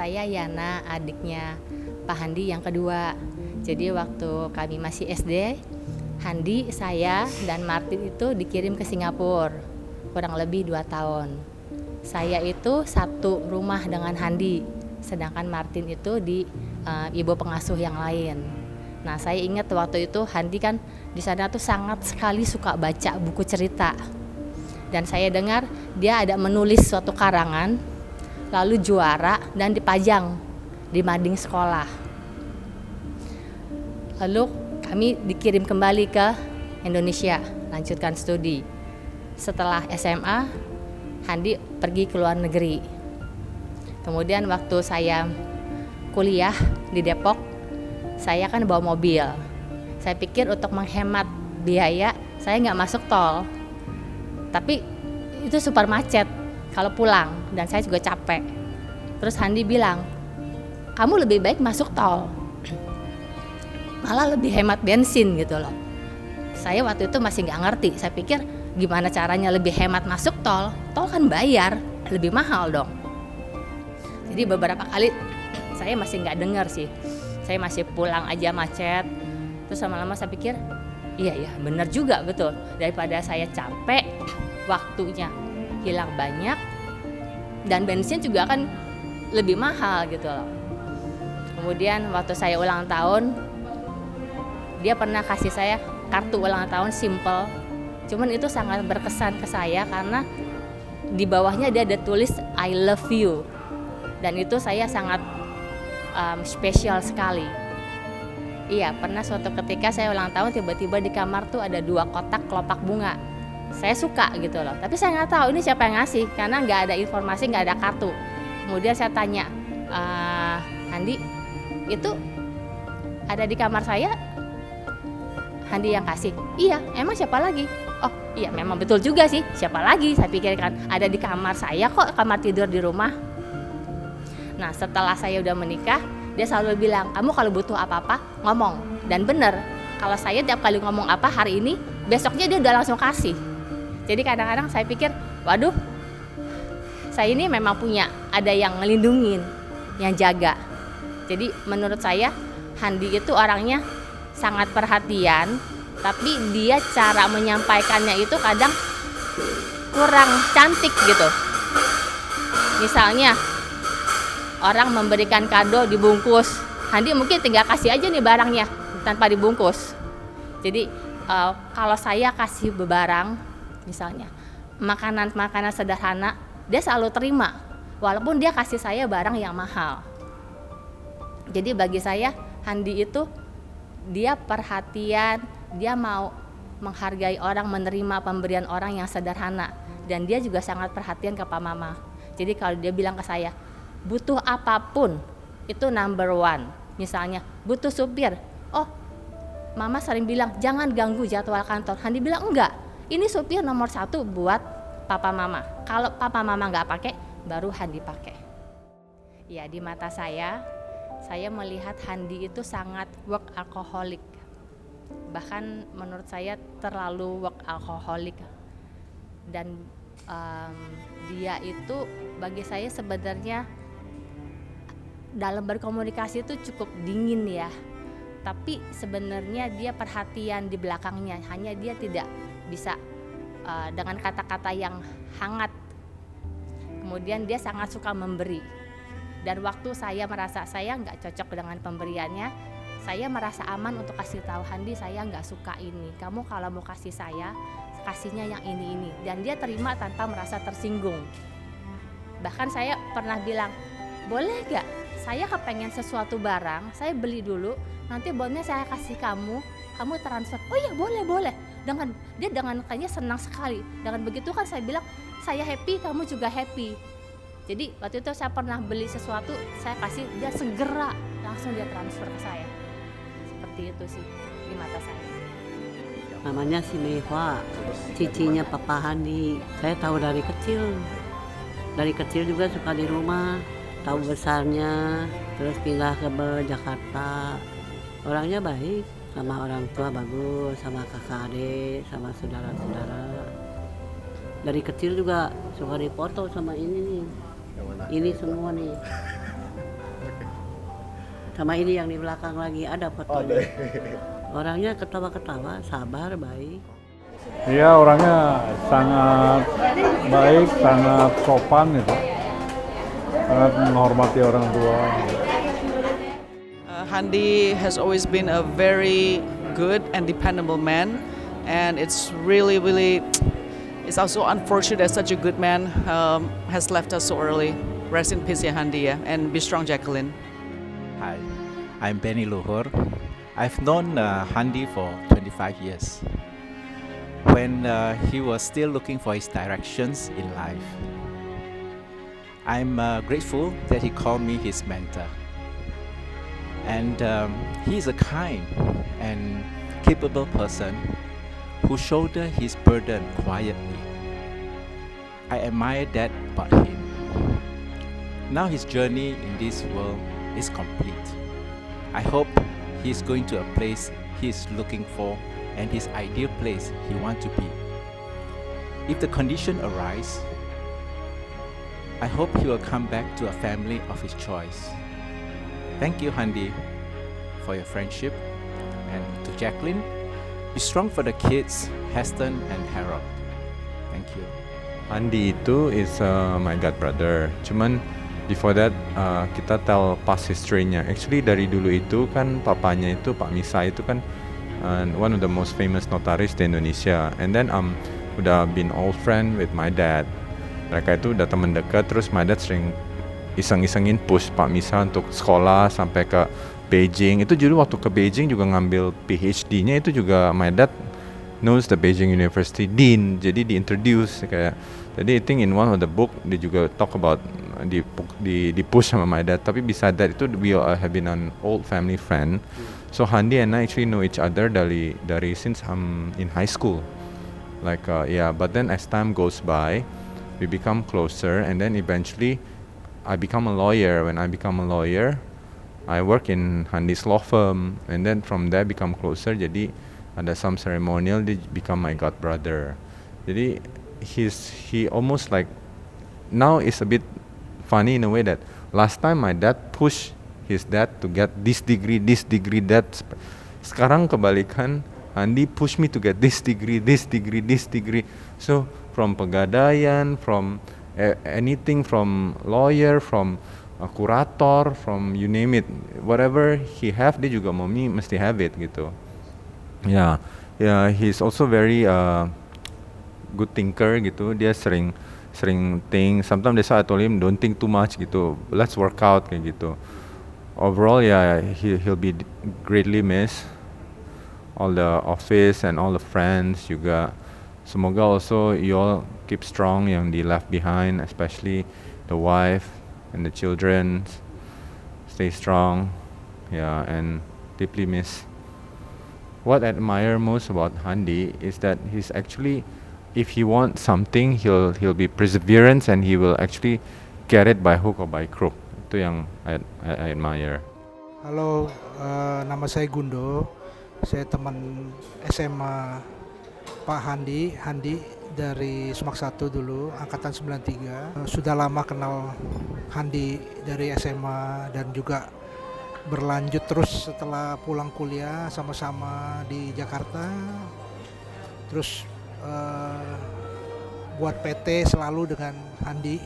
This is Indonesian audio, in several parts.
saya Yana, adiknya Pak Handi yang kedua. Jadi waktu kami masih SD, Handi, saya, dan Martin itu dikirim ke Singapura kurang lebih 2 tahun. Saya itu satu rumah dengan Handi, sedangkan Martin itu di ibu pengasuh yang lain. Nah, saya ingat waktu itu Handi kan di sana tuh sangat sekali suka baca buku cerita. Dan saya dengar dia ada menulis suatu karangan, lalu juara dan dipajang di mading sekolah. Lalu kami dikirim kembali ke Indonesia, lanjutkan studi. Setelah SMA, Handi pergi ke luar negeri. Kemudian waktu saya kuliah di Depok, saya kan bawa mobil. Saya pikir untuk menghemat biaya, saya nggak masuk tol. Tapi itu super macet kalau pulang, dan saya juga capek. Terus Handi bilang, kamu lebih baik masuk tol, malah lebih hemat bensin gitu loh. Saya waktu itu masih nggak ngerti. Saya pikir gimana caranya lebih hemat masuk tol? Tol kan bayar, lebih mahal dong. Jadi beberapa kali saya masih nggak dengar sih. Saya masih pulang aja macet. Terus lama-lama saya pikir, iya benar juga, betul. Daripada saya capek, waktunya hilang banyak, dan bensin juga kan lebih mahal gitu loh. Kemudian waktu saya ulang tahun, dia pernah kasih saya kartu ulang tahun simple. Cuman itu sangat berkesan ke saya karena di bawahnya dia ada tulis I love you. Dan itu saya sangat spesial sekali. Iya, pernah suatu ketika saya ulang tahun, tiba-tiba di kamar tuh ada 2 kotak kelopak bunga. Saya suka gitu loh, tapi saya nggak tahu ini siapa yang ngasih karena nggak ada informasi, nggak ada kartu. Kemudian saya tanya, Handi, itu ada di kamar saya? Handi yang kasih. Iya, emang siapa lagi? Oh iya, memang betul juga sih, siapa lagi? Saya pikirkan ada di kamar saya kok, kamar tidur di rumah. Nah, setelah saya udah menikah, dia selalu bilang, kamu kalau butuh apa-apa ngomong. Dan bener, kalau saya tiap kali ngomong apa hari ini, besoknya dia udah langsung kasih. Jadi kadang-kadang saya pikir, waduh, saya ini memang punya, ada yang ngelindungin, yang jaga. Jadi menurut saya, Handi itu orangnya sangat perhatian, tapi dia cara menyampaikannya itu kadang kurang cantik gitu. Misalnya, orang memberikan kado dibungkus, Handi mungkin tinggal kasih aja nih barangnya tanpa dibungkus. Jadi kalau saya kasih barang, misalnya makanan sederhana, dia selalu terima walaupun dia kasih saya barang yang mahal. Jadi bagi saya Handi itu dia perhatian, dia mau menghargai orang, menerima pemberian orang yang sederhana, dan dia juga sangat perhatian ke Pak Mama. Jadi kalau dia bilang ke saya butuh apapun, itu number 1. Misalnya butuh supir, oh Mama sering bilang jangan ganggu jadwal kantor. Handi bilang enggak, ini supir nomor 1 buat Papa Mama. Kalau Papa Mama nggak pakai, baru Handi pakai. Ya, di mata saya melihat Handi itu sangat workaholic. Bahkan menurut saya terlalu workaholic. Dan dia itu bagi saya sebenarnya dalam berkomunikasi itu cukup dingin ya. Tapi sebenarnya dia perhatian di belakangnya, hanya dia tidak bisa dengan kata-kata yang hangat. Kemudian dia sangat suka memberi. Dan waktu saya merasa saya nggak cocok dengan pemberiannya, saya merasa aman untuk kasih tahu Handi, saya nggak suka ini. Kamu kalau mau kasih saya, kasihnya yang ini. Dan dia terima tanpa merasa tersinggung. Bahkan saya pernah bilang, boleh nggak? Saya kepengen sesuatu barang, saya beli dulu, nanti bonnya saya kasih kamu transfer. Oh iya, boleh. Dia dengan kayaknya senang sekali. Dengan begitu kan saya bilang, saya happy, kamu juga happy. Jadi waktu itu saya pernah beli sesuatu, saya kasih, dia segera langsung dia transfer ke saya. Seperti itu sih di mata saya. Namanya si Meva, cicinya Papa Handi. Saya tahu dari kecil. Dari kecil juga suka di rumah, tahu besarnya, terus pindah ke Jakarta. Orangnya baik, sama orang tua bagus, sama kakak adik, sama saudara-saudara. Dari kecil juga suka dipoto sama ini nih. Ini semua nih. Sama ini yang di belakang lagi ada fotonya. Orangnya ketawa-ketawa, sabar, baik. Dia orangnya sangat baik, sangat sopan itu, sangat menghormati orang tua. Handi has always been a very good and dependable man, and it's really, it's also unfortunate that such a good man has left us so early. Rest in peace, ya Handi, ya, and be strong, Jacqueline. Hi, I'm Benny Luhur. I've known Handi for 25 years. When he was still looking for his directions in life, I'm grateful that he called me his mentor. And he's a kind and capable person who shouldered his burden quietly. I admire that about him. Now his journey in this world is complete. I hope he's going to a place he's looking for and his ideal place he wants to be. If the condition arise, I hope he will come back to a family of his choice. Thank you, Handi, for your friendship. And to Jacqueline, be strong for the kids, Heston and Harold. Thank you. Handi itu is my god brother. Cuman before that kita tell past history-nya. Actually dari dulu itu kan papanya itu Pak Misa itu kan one of the most famous notaris di Indonesia. And then udah been old friend with my dad. Mereka itu udah teman dekat. Terus my dad sering iseng-isengin push Pak Misa untuk sekolah sampai ke Beijing. Itu dulu waktu ke Beijing juga ngambil PhD-nya itu juga my dad knows the Beijing University Dean. Jadi di-introduce kayak. Jadi I think in one of the book dia juga talk about di push sama my dad. Tapi beside that itu we have been an old family friend. So Handi and I actually know each other dari since I'm in high school. Like but then as time goes by, we become closer and then eventually I become a lawyer. When I become a lawyer, I work in Handi's law firm, and then from there become closer. Jadi ada some ceremonial, dia become my god brother. Jadi he almost like now is a bit funny in a way that last time my dad pushed his dad to get this degree, that. Sekarang kebalikan, Handi push me to get this degree. So from pegadaian, from anything, from lawyer, from kurator, from you name it, whatever he have, dia juga mau mesti have it gitu. Yeah, he's also very good thinker gitu. Dia sering think. Sometimes that's why I told him don't think too much gitu. Let's work out kayak gitu. Overall, he'll be greatly missed. All the office and all the friends juga. Semoga also you all keep strong yang di left behind, especially the wife and the children. Stay strong, and deeply miss. What I admire most about Handi is that he's actually, if he wants something, he'll be perseverance and he will actually get it by hook or by crook. Itu yang I admire. Halo, nama saya Gundo. Saya teman SMA Pak Handi dari Sumak 1 dulu, angkatan 93. Sudah lama kenal Handi dari SMA dan juga berlanjut terus setelah pulang kuliah sama-sama di Jakarta. Terus buat PT selalu dengan Handi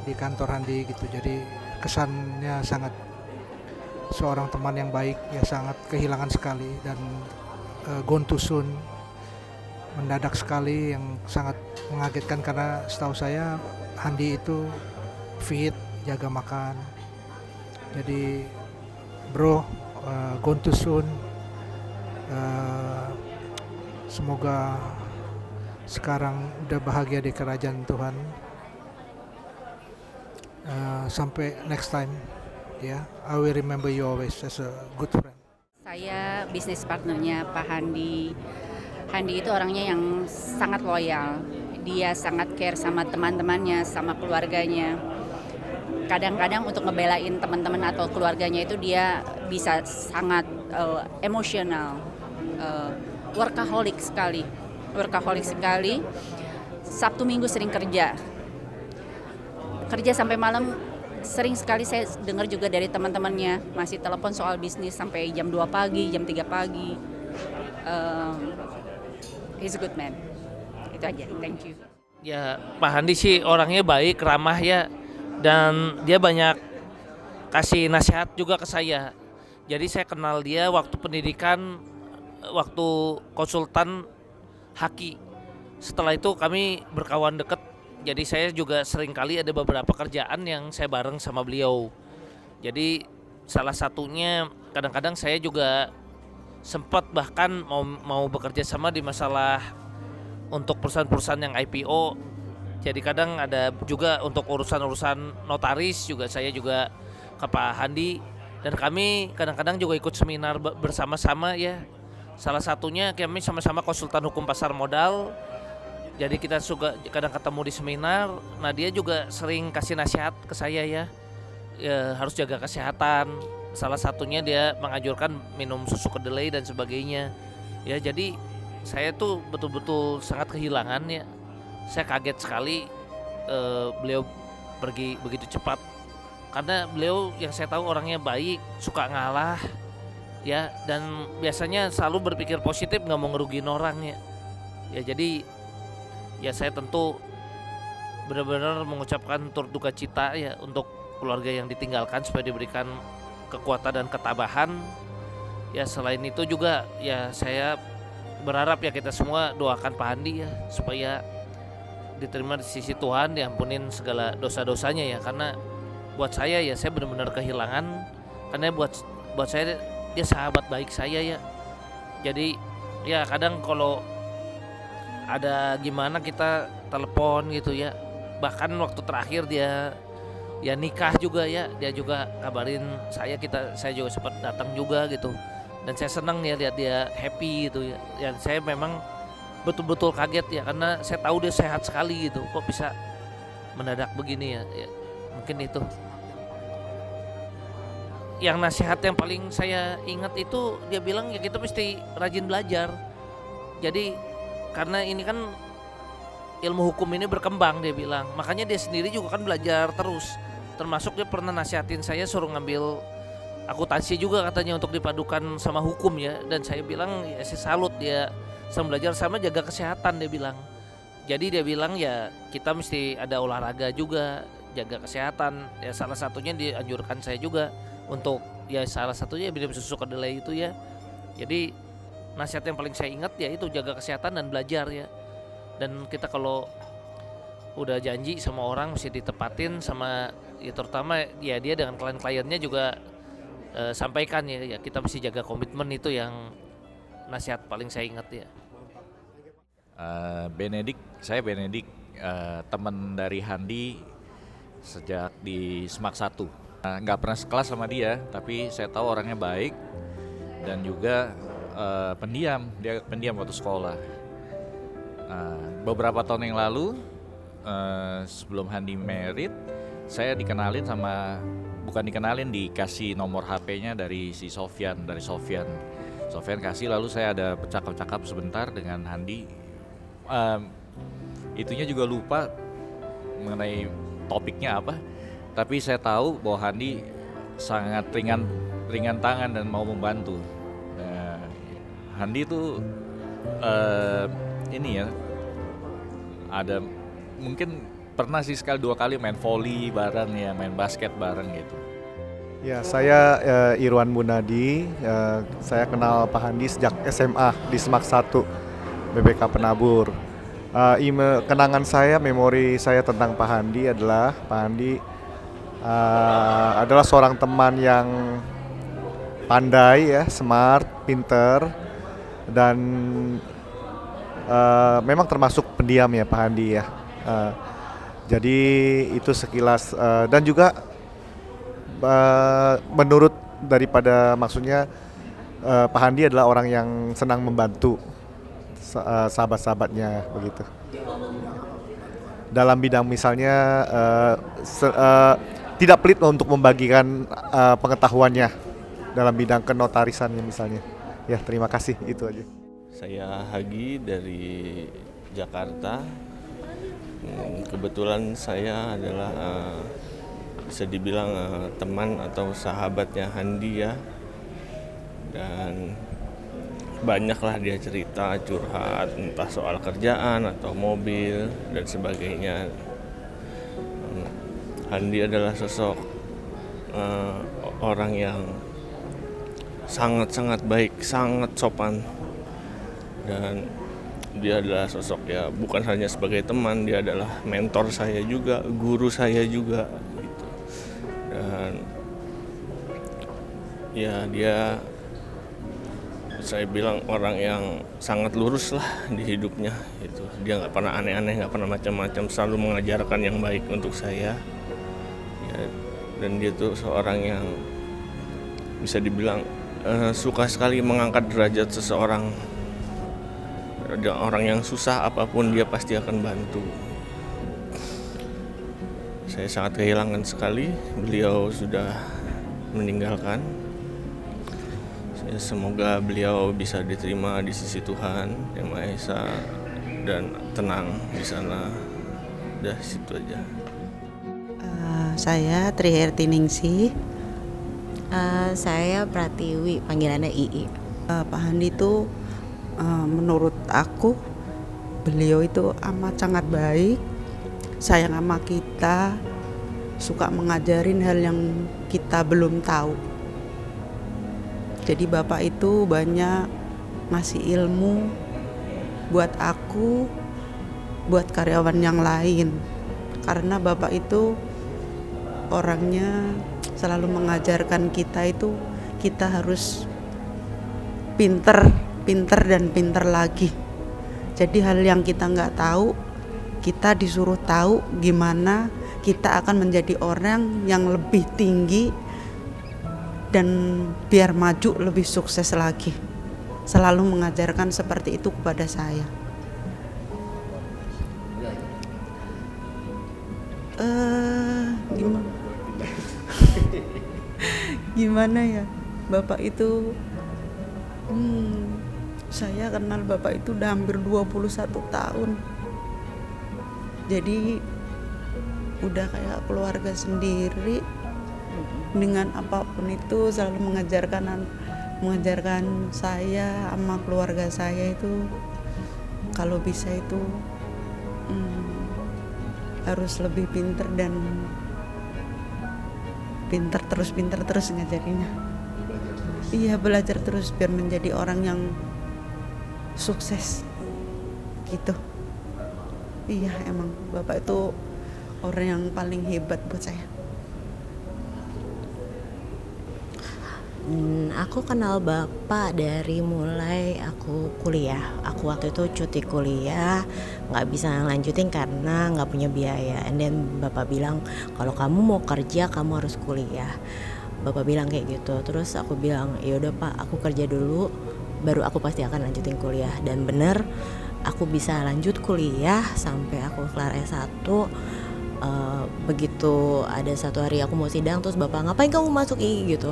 di kantor Handi gitu. Jadi kesannya sangat seorang teman yang baik, ya sangat kehilangan sekali dan gone too soon, mendadak sekali, yang sangat mengagetkan karena setahu saya Handi itu fit, jaga makan. Jadi bro, gone too soon. Semoga sekarang udah bahagia di kerajaan Tuhan. Sampai next time. I will remember you always as a good friend. Saya bisnis partnernya Pak Handi. Handi itu orangnya yang sangat loyal. Dia sangat care sama teman-temannya, sama keluarganya. Kadang-kadang untuk ngebelain teman-teman atau keluarganya itu dia bisa sangat emosional, workaholic sekali. Sabtu Minggu sering kerja sampai malam. sering sekali saya dengar juga dari teman-temannya masih telepon soal bisnis sampai jam 2 pagi, jam 3 pagi. He's a good man. Itu aja, thank you. Ya, Pak Handi sih orangnya baik, ramah ya, dan dia banyak kasih nasihat juga ke saya. Jadi saya kenal dia waktu pendidikan, waktu konsultan Haki. Setelah itu kami berkawan dekat. Jadi saya juga sering kali ada beberapa kerjaan yang saya bareng sama beliau. Jadi salah satunya kadang-kadang saya juga sempat bahkan mau bekerja sama di masalah untuk perusahaan-perusahaan yang IPO. Jadi kadang ada juga untuk urusan-urusan notaris juga saya juga ke Pak Handi, dan kami kadang-kadang juga ikut seminar bersama-sama ya. Salah satunya kami sama-sama konsultan hukum pasar modal. Jadi kita suka kadang ketemu di seminar. Nah, dia juga sering kasih nasihat ke saya ya harus jaga kesehatan. Salah satunya dia menganjurkan minum susu kedelai dan sebagainya. Ya, jadi saya tuh betul-betul sangat kehilangan ya. Saya kaget sekali beliau pergi begitu cepat. Karena beliau yang saya tahu orangnya baik, suka ngalah ya, dan biasanya selalu berpikir positif, nggak mau ngerugiin orang ya. Ya, jadi ya saya tentu benar-benar mengucapkan turut duka cita ya untuk keluarga yang ditinggalkan, supaya diberikan kekuatan dan ketabahan. Ya, selain itu juga ya saya berharap ya kita semua doakan Pak Handi ya supaya diterima di sisi Tuhan, diampunin segala dosa-dosanya ya. Karena buat saya ya saya benar-benar kehilangan, karena buat saya dia sahabat baik saya ya. Jadi ya kadang kalau ada gimana kita telepon gitu ya. Bahkan waktu terakhir dia ya nikah juga ya, dia juga kabarin saya juga sempat datang juga gitu. Dan saya senang ya lihat dia happy gitu ya. Dan saya memang betul-betul kaget ya, karena saya tahu dia sehat sekali gitu. Kok bisa mendadak begini ya? Ya mungkin itu. Yang nasihat yang paling saya ingat itu dia bilang ya kita mesti rajin belajar. Jadi karena ini kan ilmu hukum ini berkembang, dia bilang. Makanya dia sendiri juga kan belajar terus. Termasuk dia pernah nasihatin saya suruh ngambil akuntansi juga katanya untuk dipadukan sama hukum ya. Dan saya bilang ya saya salut dia sama belajar sama jaga kesehatan, dia bilang. Jadi dia bilang ya kita mesti ada olahraga juga, jaga kesehatan. Ya salah satunya dianjurkan saya juga untuk ya salah satunya minum susu kedelai itu ya. Jadi nasihat yang paling saya ingat ya itu jaga kesehatan dan belajar ya. Dan kita kalau udah janji sama orang mesti ditepatin, sama ya terutama ya dia dengan klien-kliennya juga sampaikan ya kita mesti jaga komitmen, itu yang nasihat paling saya ingat ya. Saya Benedik, teman dari Handi sejak di Semak 1. Nggak pernah sekelas sama dia, tapi saya tahu orangnya baik dan juga pendiam. Dia pendiam waktu sekolah. Beberapa tahun yang lalu, sebelum Handi married, saya dikasih nomor HP-nya dari si Sofyan, Sofyan kasih, lalu saya ada bercakap-cakap sebentar dengan Handi. Itunya juga lupa mengenai topiknya apa, tapi saya tahu bahwa Handi sangat ringan tangan dan mau membantu. Handi itu ini ya, ada mungkin pernah sih sekali dua kali main volley bareng ya, main basket bareng gitu. Ya, saya Irwan Munadi. Saya kenal Pak Handi sejak SMA di Semak 1 BPK Penabur. Kenangan saya, memori saya tentang Pak Handi adalah Pak Handi adalah seorang teman yang pandai ya, smart, pinter, dan memang termasuk pendiam ya Pak Handi ya. Jadi itu sekilas, dan juga menurut daripada maksudnya Pak Handi adalah orang yang senang membantu sahabat-sahabatnya begitu. Dalam bidang misalnya tidak pelit untuk membagikan pengetahuannya dalam bidang kenotarisannya misalnya. Ya, terima kasih, itu aja. Saya Hagi dari Jakarta. Kebetulan saya adalah bisa dibilang teman atau sahabatnya Handi ya. Dan banyaklah dia cerita, curhat, entah soal kerjaan atau mobil dan sebagainya. Handi adalah sosok orang yang sangat-sangat baik, sangat sopan, dan dia adalah sosok ya bukan hanya sebagai teman, dia adalah mentor saya juga, guru saya juga gitu. Dan ya dia, saya bilang orang yang sangat lurus lah di hidupnya itu. Dia nggak pernah aneh-aneh, nggak pernah macam-macam, selalu mengajarkan yang baik untuk saya ya. Dan dia tuh seorang yang bisa dibilang suka sekali mengangkat derajat seseorang. Ada orang yang susah apapun dia pasti akan bantu. Saya sangat kehilangan sekali, beliau sudah meninggalkan. Semoga beliau bisa diterima di sisi Tuhan Yang Maha Esa dan tenang di sana. Udah situ aja. Saya Triherti Ningsih. Saya Pratiwi, panggilannya Ii. Pak Handi itu menurut aku beliau itu amat sangat baik, sayang sama kita, suka mengajarin hal yang kita belum tahu. Jadi Bapak itu banyak ngasih ilmu buat aku, buat karyawan yang lain. Karena Bapak itu orangnya selalu mengajarkan kita itu kita harus pinter dan pinter lagi. Jadi hal yang kita nggak tahu, kita disuruh tahu gimana kita akan menjadi orang yang lebih tinggi dan biar maju lebih sukses lagi. Selalu mengajarkan seperti itu kepada saya. Gimana ya, Bapak itu saya kenal Bapak itu udah hampir 21 tahun. Jadi udah kayak keluarga sendiri. Dengan apapun itu selalu mengajarkan saya sama keluarga saya itu kalau bisa itu harus lebih pinter dan pinter terus ngajarinya. Iya, belajar terus biar menjadi orang yang sukses gitu. Iya, emang Bapak itu orang yang paling hebat buat saya. Aku kenal Bapak dari mulai aku kuliah. Aku waktu itu cuti kuliah, nggak bisa lanjutin karena nggak punya biaya. And then Bapak bilang kalau kamu mau kerja kamu harus kuliah. Bapak bilang kayak gitu. Terus aku bilang yaudah Pak, aku kerja dulu, baru aku pasti akan lanjutin kuliah. Dan bener, aku bisa lanjut kuliah sampai aku kelar S1. Begitu ada satu hari aku mau sidang, terus Bapak ngapain kamu masuk gitu.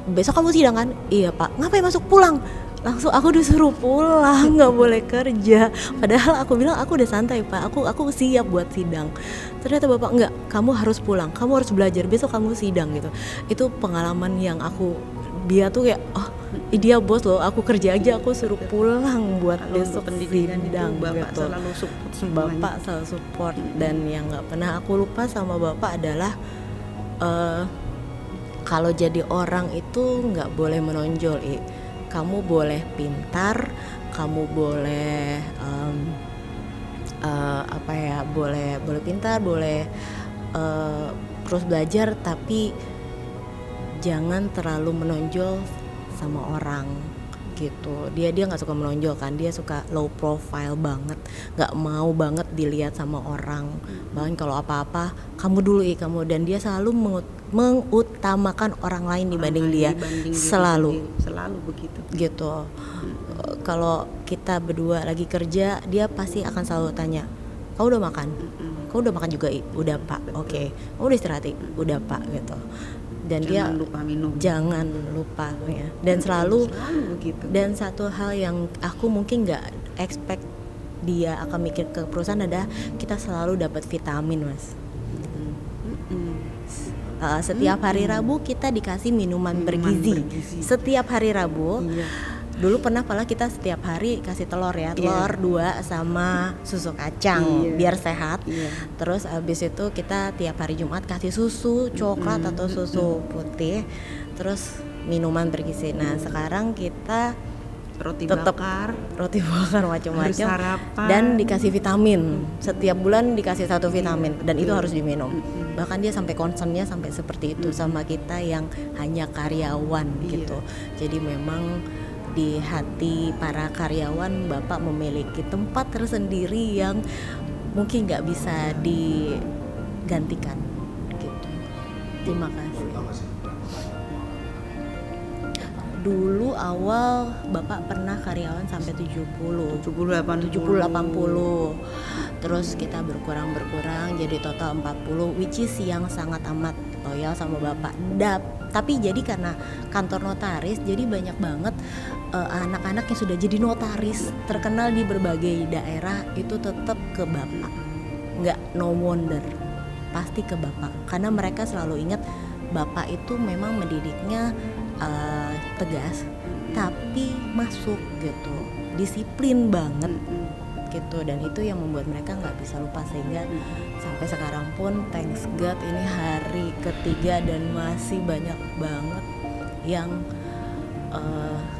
Besok kamu sidang kan? Iya Pak. Ngapain masuk? Pulang. Langsung aku disuruh pulang, nggak boleh kerja. Padahal aku bilang aku udah santai Pak, aku siap buat sidang. Ternyata Bapak enggak, kamu harus pulang, kamu harus belajar, besok kamu sidang gitu. Itu pengalaman yang dia tuh kayak dia bos loh, aku kerja aja aku suruh pulang buat kalau besok pendidikan sidang itu Bapak gitu. selalu support semuanya. Bapak selalu support. Dan yang nggak pernah aku lupa sama Bapak adalah kalau jadi orang itu nggak boleh menonjol. Kamu boleh pintar, kamu boleh boleh pintar, boleh terus belajar, tapi jangan terlalu menonjol sama orang gitu. Dia nggak suka menonjol kan, dia suka low profile banget, nggak mau banget dilihat sama orang. Bahkan kalau apa-apa kamu dulu kamu, dan dia selalu mengutamakan orang lain dibanding dia, selalu begitu gitu. Kalau kita berdua lagi kerja, dia pasti akan selalu tanya, kau udah makan? Kau udah makan juga? Udah Pak. Oke. Kau udah istirahat? Udah Pak gitu. Dan jangan lupa minum, jangan lupa ya. Dan selalu begitu. Dan satu hal yang aku mungkin nggak expect dia akan mikir ke perusahaan adalah kita selalu dapat vitamin Mas. Setiap hari Rabu kita dikasih minuman bergizi. Setiap hari Rabu. Dulu pernah pala kita setiap hari kasih telur ya, telur 2 sama susu kacang biar sehat. Terus abis itu kita tiap hari Jumat kasih susu coklat atau susu putih. Terus minuman bergizi. Nah sekarang kita roti tetap bakar macam-macam sarapan. Dan dikasih vitamin. Setiap bulan dikasih 1 vitamin dan itu harus diminum. Bahkan dia sampai concernnya sampai seperti itu sama kita yang hanya karyawan gitu. Jadi memang di hati para karyawan Bapak memiliki tempat tersendiri yang mungkin nggak bisa digantikan gitu. Terima kasih. Dulu awal Bapak pernah karyawan sampai 70 80. Terus kita berkurang jadi total 40, which is yang sangat amat loyal sama Bapak. Tapi jadi karena kantor notaris jadi banyak banget anak-anak yang sudah jadi notaris terkenal di berbagai daerah itu tetap ke Bapak. Nggak, no wonder, pasti ke Bapak karena mereka selalu ingat Bapak itu memang mendidiknya tegas tapi masuk gitu, disiplin banget gitu, dan itu yang membuat mereka nggak bisa lupa sehingga sampai sekarang pun thanks God ini hari ketiga dan masih banyak banget yang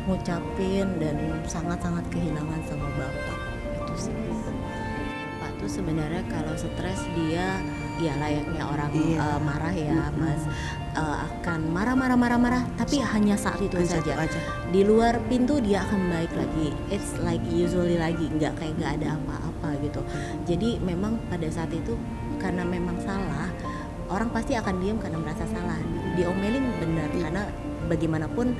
ngucapin dan sangat-sangat kehilangan sama Bapak. Itu sih. Bapak tuh sebenarnya kalau stres dia ya layaknya orang marah ya Mas, akan marah tapi hanya saat itu saja. Di luar pintu dia akan baik lagi, it's like usually lagi, nggak ada apa-apa gitu. Jadi memang pada saat itu karena memang salah, orang pasti akan diam karena merasa salah. Diomelin benar karena bagaimanapun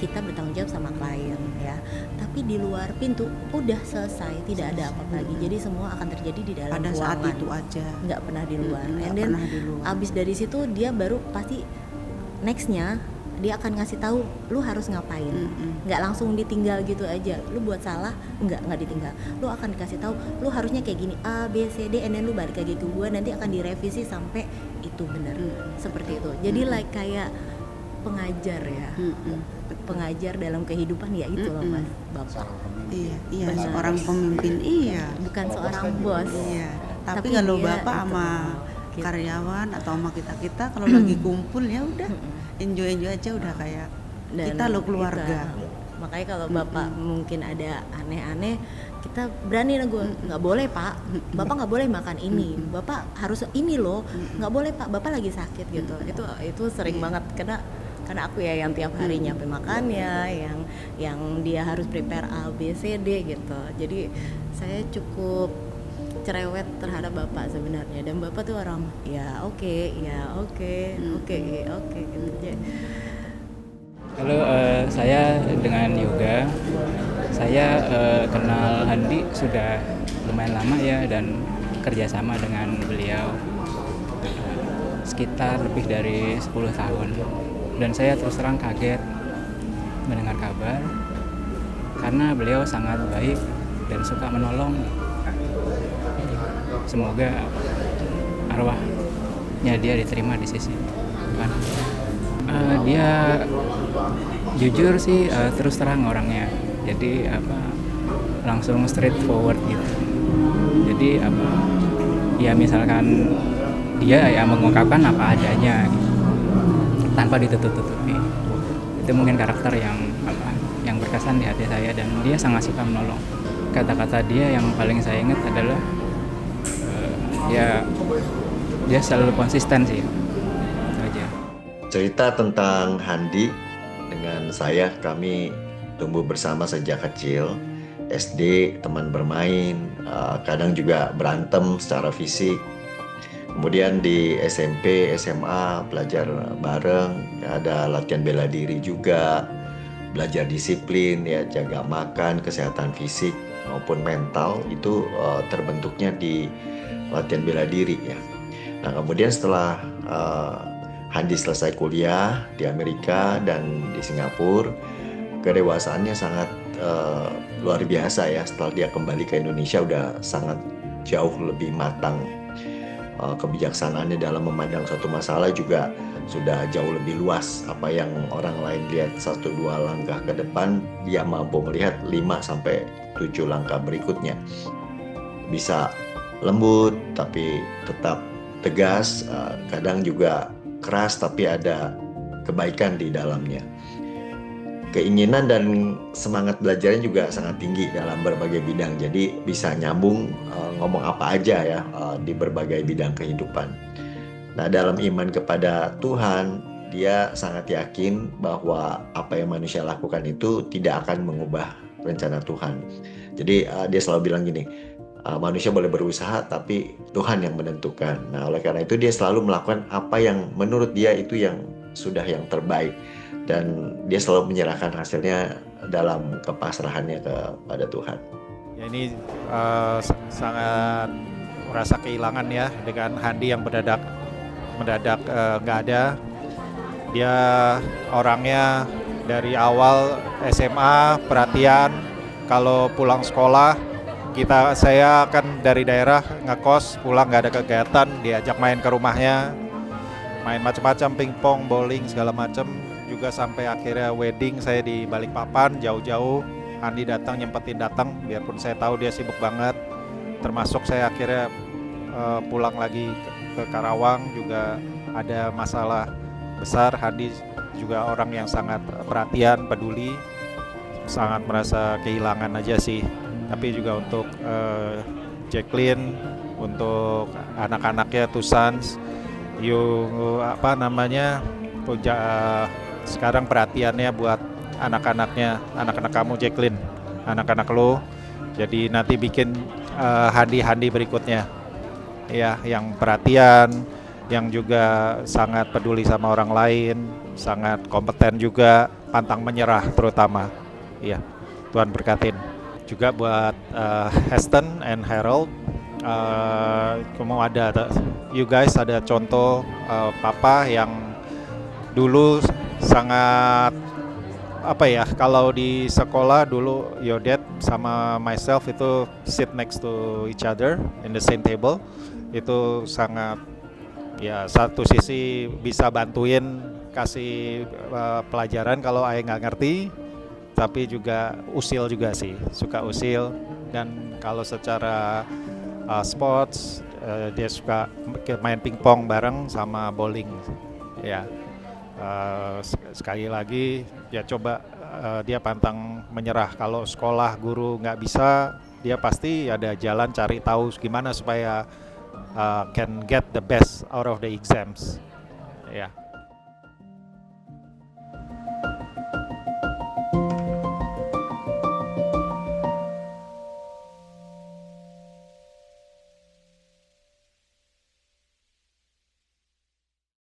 kita bertanggung jawab sama klien ya. Tapi di luar pintu udah selesai, tidak ada apa-apa lagi. Jadi semua akan terjadi di dalam pada ruangan. saat itu aja. Nggak pernah di luar. And then abis dari situ dia baru pasti nextnya dia akan ngasih tahu lu harus ngapain. Nggak langsung ditinggal gitu aja. Lu buat salah nggak ditinggal. Lu akan dikasih tahu lu harusnya kayak gini A B C D, and then lu balik lagi ke gua, nanti akan direvisi sampai itu benar. Seperti itu. Jadi like kayak pengajar ya, pengajar dalam kehidupan ya itu loh Mas Bapak. Iya seorang pemimpin bukan seorang bos. Tapi kalau Bapak sama gitu. karyawan atau sama kita kalau lagi kumpul ya udah enjoy aja, udah kayak Dan kita lo keluarga. Makanya kalau Bapak mungkin ada aneh-aneh, kita berani nego, nggak boleh Pak, Bapak nggak boleh makan ini, Bapak harus ini loh, nggak boleh Pak, Bapak lagi sakit gitu. Itu sering banget karena aku ya yang tiap hari nyampe makannya, yang dia harus prepare A B C D gitu. Jadi saya cukup cerewet terhadap Bapak sebenarnya, dan Bapak tuh orang oke gitu. Halo, saya dengan Yoga. Saya kenal Handi sudah lumayan lama ya, dan kerjasama dengan beliau sekitar lebih dari 10 tahun. Dan saya terus terang kaget mendengar kabar karena beliau sangat baik dan suka menolong. Semoga arwahnya dia diterima di sisi Tuhan. Dia jujur sih, terus terang orangnya, jadi langsung straightforward gitu. Jadi ya misalkan dia ya mengungkapkan apa adanya gitu, tanpa ditutup-tutupi. Itu mungkin karakter yang berkesan di hati saya, dan dia sangat suka menolong. Kata-kata dia yang paling saya ingat adalah dia selalu konsisten sih. Cerita tentang Handi dengan saya, kami tumbuh bersama sejak kecil. SD teman bermain, kadang juga berantem secara fisik. Kemudian di SMP, SMA belajar bareng, ada latihan bela diri juga, belajar disiplin ya, jaga makan, kesehatan fisik maupun mental itu terbentuknya di latihan bela diri ya. Nah kemudian setelah Handi selesai kuliah di Amerika dan di Singapura, kedewasaannya sangat luar biasa ya. Setelah dia kembali ke Indonesia udah sangat jauh lebih matang. Kebijaksanaannya dalam memandang satu masalah juga sudah jauh lebih luas. Apa yang orang lain lihat 1-2 langkah ke depan, dia mampu melihat 5-7 langkah berikutnya. Bisa lembut tapi tetap tegas, kadang juga keras tapi ada kebaikan di dalamnya. Keinginan dan semangat belajarnya juga sangat tinggi dalam berbagai bidang, jadi bisa nyambung ngomong apa aja ya di berbagai bidang kehidupan. Nah, dalam iman kepada Tuhan, dia sangat yakin bahwa apa yang manusia lakukan itu tidak akan mengubah rencana Tuhan. Jadi dia selalu bilang gini, manusia boleh berusaha tapi Tuhan yang menentukan. Nah, oleh karena itu dia selalu melakukan apa yang menurut dia itu yang sudah yang terbaik. Dan dia selalu menyerahkan hasilnya dalam kepasrahannya kepada Tuhan. Ya, ini sangat merasa kehilangan ya dengan Handi yang mendadak nggak ada. Dia orangnya dari awal SMA perhatian, kalau pulang sekolah saya kan dari daerah ngekos, pulang nggak ada kegiatan, diajak main ke rumahnya, main macam-macam, pingpong, bowling segala macam. Juga sampai akhirnya wedding saya di Balikpapan jauh-jauh, Handi nyempetin datang biarpun saya tahu dia sibuk banget. Termasuk saya akhirnya pulang lagi ke Karawang juga ada masalah besar. Handi juga orang yang sangat perhatian, peduli, sangat merasa kehilangan aja sih. Tapi juga untuk Jacqueline, untuk anak-anaknya two sons, sekarang perhatiannya buat anak-anak kamu Jacqueline, anak-anak lo. Jadi nanti bikin Handi berikutnya ya, yang perhatian, yang juga sangat peduli sama orang lain, sangat kompeten juga, pantang menyerah terutama. Iya, Tuhan berkatin. Juga buat Heston and Harold, kamu you guys ada contoh papa yang dulu sangat kalau di sekolah dulu your dad sama myself itu sit next to each other in the same table. Itu sangat ya, satu sisi bisa bantuin kasih pelajaran kalau ayah nggak ngerti, tapi juga usil juga sih, suka usil. Dan kalau secara sports dia suka main pingpong bareng sama bowling ya. Sekali lagi ya coba dia pantang menyerah. Kalau sekolah guru nggak bisa, dia pasti ada jalan cari tahu gimana supaya can get the best out of the exams ya.